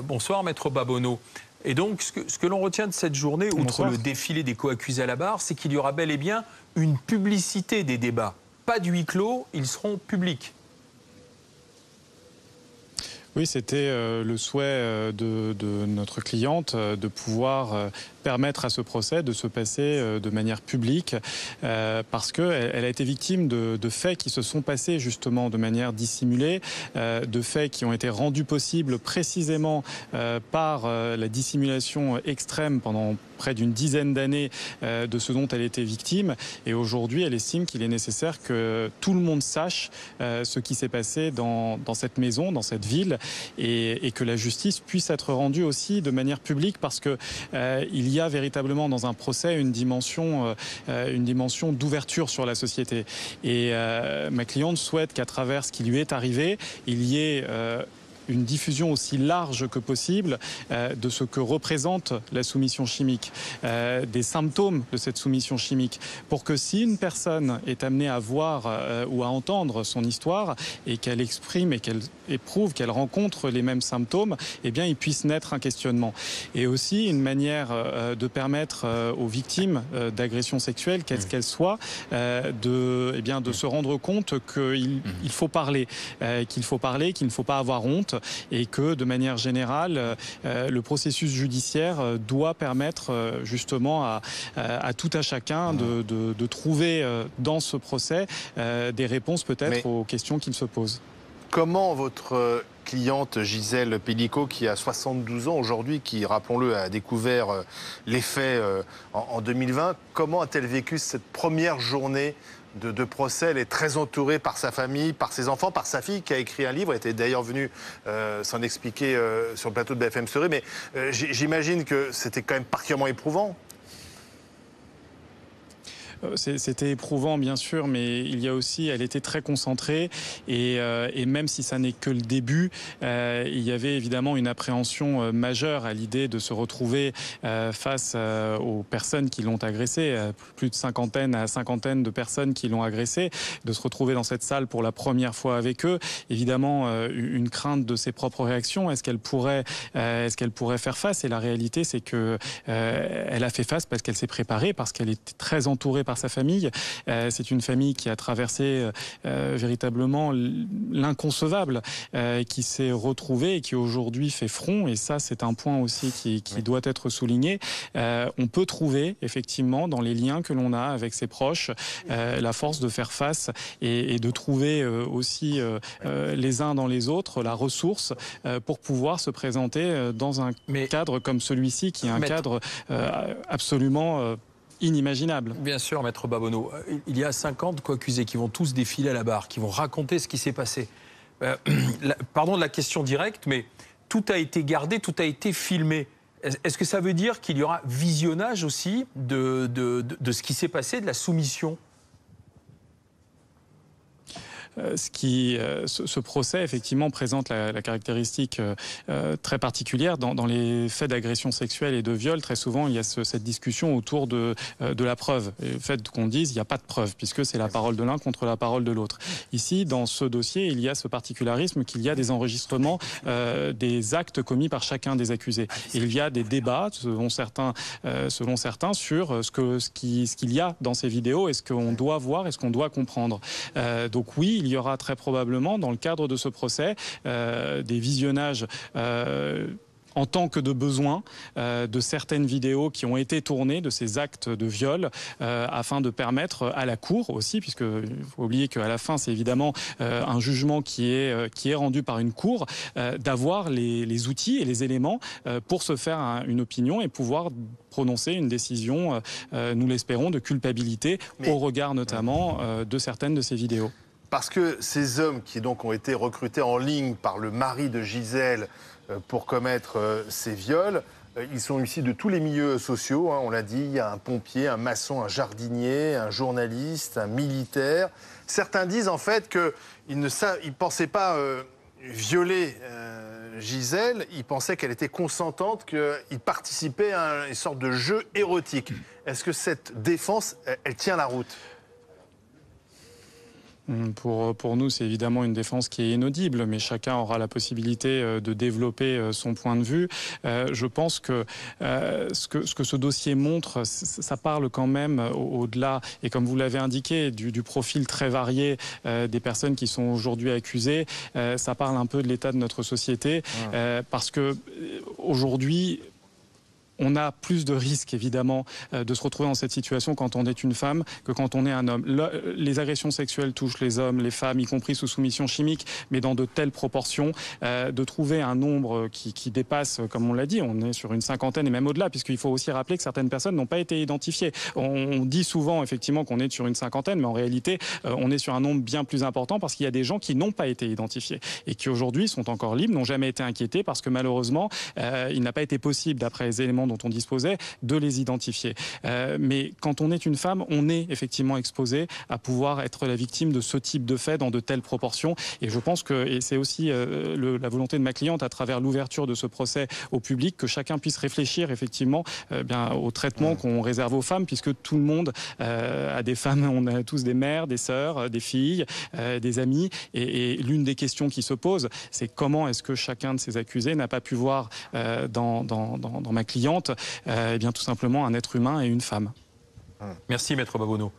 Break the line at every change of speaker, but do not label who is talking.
Bonsoir, Maître Babonneau. Et donc, ce que l'on retient de cette journée, outre le défilé des co-accusés à la barre, c'est qu'il y aura bel et bien une publicité des débats. Pas de huis clos, ils seront publics.
Oui, c'était le souhait de notre cliente de pouvoir permettre à ce procès de se passer de manière publique parce qu'elle a été victime de faits qui se sont passés justement de manière dissimulée, de faits qui ont été rendus possibles précisément par la dissimulation extrême pendant près d'une dizaine d'années de ce dont elle était victime. Et aujourd'hui, elle estime qu'il est nécessaire que tout le monde sache ce qui s'est passé dans cette maison, dans cette ville, et que la justice puisse être rendue aussi de manière publique parce que il y a véritablement dans un procès une dimension d'ouverture sur la société. Et ma cliente souhaite qu'à travers ce qui lui est arrivé, il y ait une diffusion aussi large que possible de ce que représente la soumission chimique, des symptômes de cette soumission chimique, pour que si une personne est amenée à voir ou à entendre son histoire et qu'elle exprime et qu'elle éprouve, qu'elle rencontre les mêmes symptômes, eh bien, il puisse naître un questionnement. Et aussi une manière de permettre aux victimes d'agressions sexuelles, qu'elles qu'elles soient, de se rendre compte qu'il faut parler, qu'il ne faut pas avoir honte, et que de manière générale, le processus judiciaire doit permettre justement à tout à chacun de trouver dans ce procès des réponses peut-être aux questions qu'il se pose.
Comment votre cliente Gisèle Pellico, qui a 72 ans aujourd'hui, qui, rappelons-le, a découvert les faits en 2020, comment a-t-elle vécu cette première journée de procès? Elle est très entourée par sa famille, par ses enfants, par sa fille qui a écrit un livre. Elle était d'ailleurs venue s'en expliquer sur le plateau de BFM Story. Mais j'imagine que c'était quand même particulièrement éprouvant.
C'était éprouvant, bien sûr, mais il y a aussi, elle était très concentrée et même si ça n'est que le début, il y avait évidemment une appréhension majeure à l'idée de se retrouver face aux personnes qui l'ont agressée, plus de cinquantaine de personnes qui l'ont agressée, de se retrouver dans cette salle pour la première fois avec eux. Évidemment, une crainte de ses propres réactions. Est-ce qu'elle pourrait faire face? Et la réalité, c'est que elle a fait face parce qu'elle s'est préparée, parce qu'elle était très entourée par sa famille. C'est une famille qui a traversé véritablement l'inconcevable, qui s'est retrouvée et qui aujourd'hui fait front. Et ça, c'est un point aussi qui doit être souligné. On peut trouver effectivement dans les liens que l'on a avec ses proches la force de faire face et de trouver aussi les uns dans les autres la ressource pour pouvoir se présenter dans un cadre comme celui-ci, qui est un cadre absolument inimaginable.
Bien sûr, Maître Babonneau. Il y a 50 co-accusés qui vont tous défiler à la barre, qui vont raconter ce qui s'est passé. Pardon de la question directe, mais tout a été gardé, tout a été filmé. Est-ce que ça veut dire qu'il y aura visionnage aussi de ce qui s'est passé, de la soumission ?
Ce procès, effectivement, présente la caractéristique très particulière. Dans les faits d'agression sexuelle et de viol, très souvent, il y a cette discussion autour de la preuve. Et le fait qu'on dise il n'y a pas de preuve, puisque c'est la parole de l'un contre la parole de l'autre. Ici, dans ce dossier, il y a ce particularisme qu'il y a des enregistrements des actes commis par chacun des accusés. Et il y a des débats, selon certains sur ce qu'il y a dans ces vidéos, et ce qu'on doit voir et ce qu'on doit comprendre. Donc oui, il y aura très probablement, dans le cadre de ce procès, des visionnages en tant que de besoin de certaines vidéos qui ont été tournées de ces actes de viol afin de permettre à la Cour aussi, puisqu'il faut oublier qu'à la fin c'est évidemment un jugement qui est rendu par une Cour, d'avoir les outils et les éléments pour se faire une opinion et pouvoir prononcer une décision, nous l'espérons, de culpabilité au regard notamment de certaines de ces vidéos.
Parce que ces hommes qui donc ont été recrutés en ligne par le mari de Gisèle pour commettre ces viols, ils sont issus de tous les milieux sociaux, hein, on l'a dit, il y a un pompier, un maçon, un jardinier, un journaliste, un militaire. Certains disent en fait qu'ils ne pensaient pas violer Gisèle, ils pensaient qu'elle était consentante, qu'ils participaient à une sorte de jeu érotique. Est-ce que cette défense, elle tient la route ?
Pour nous, c'est évidemment une défense qui est inaudible, mais chacun aura la possibilité de développer son point de vue. Je pense que ce que ce dossier montre, ça parle quand même au-delà, et comme vous l'avez indiqué, du profil très varié des personnes qui sont aujourd'hui accusées. Ça parle un peu de l'état de notre société, parce que aujourd'hui, on a plus de risques, évidemment, de se retrouver dans cette situation quand on est une femme que quand on est un homme. Les agressions sexuelles touchent les hommes, les femmes, y compris sous soumission chimique, mais dans de telles proportions. De trouver un nombre qui dépasse, comme on l'a dit, on est sur une cinquantaine et même au-delà, puisqu'il faut aussi rappeler que certaines personnes n'ont pas été identifiées. On dit souvent, effectivement, qu'on est sur une cinquantaine, mais en réalité, on est sur un nombre bien plus important parce qu'il y a des gens qui n'ont pas été identifiés et qui aujourd'hui sont encore libres, n'ont jamais été inquiétés parce que malheureusement, il n'a pas été possible, d'après les éléments dont on disposait, de les identifier. Mais quand on est une femme, on est effectivement exposé à pouvoir être la victime de ce type de fait dans de telles proportions. Et je pense que, et c'est aussi la volonté de ma cliente à travers l'ouverture de ce procès au public, que chacun puisse réfléchir effectivement au traitement qu'on réserve aux femmes, puisque tout le monde a des femmes, on a tous des mères, des sœurs, des filles, des amis. Et l'une des questions qui se pose, c'est comment est-ce que chacun de ces accusés n'a pas pu voir dans ma cliente, eh bien tout simplement un être humain et une femme.
Merci, Maître Babonneau.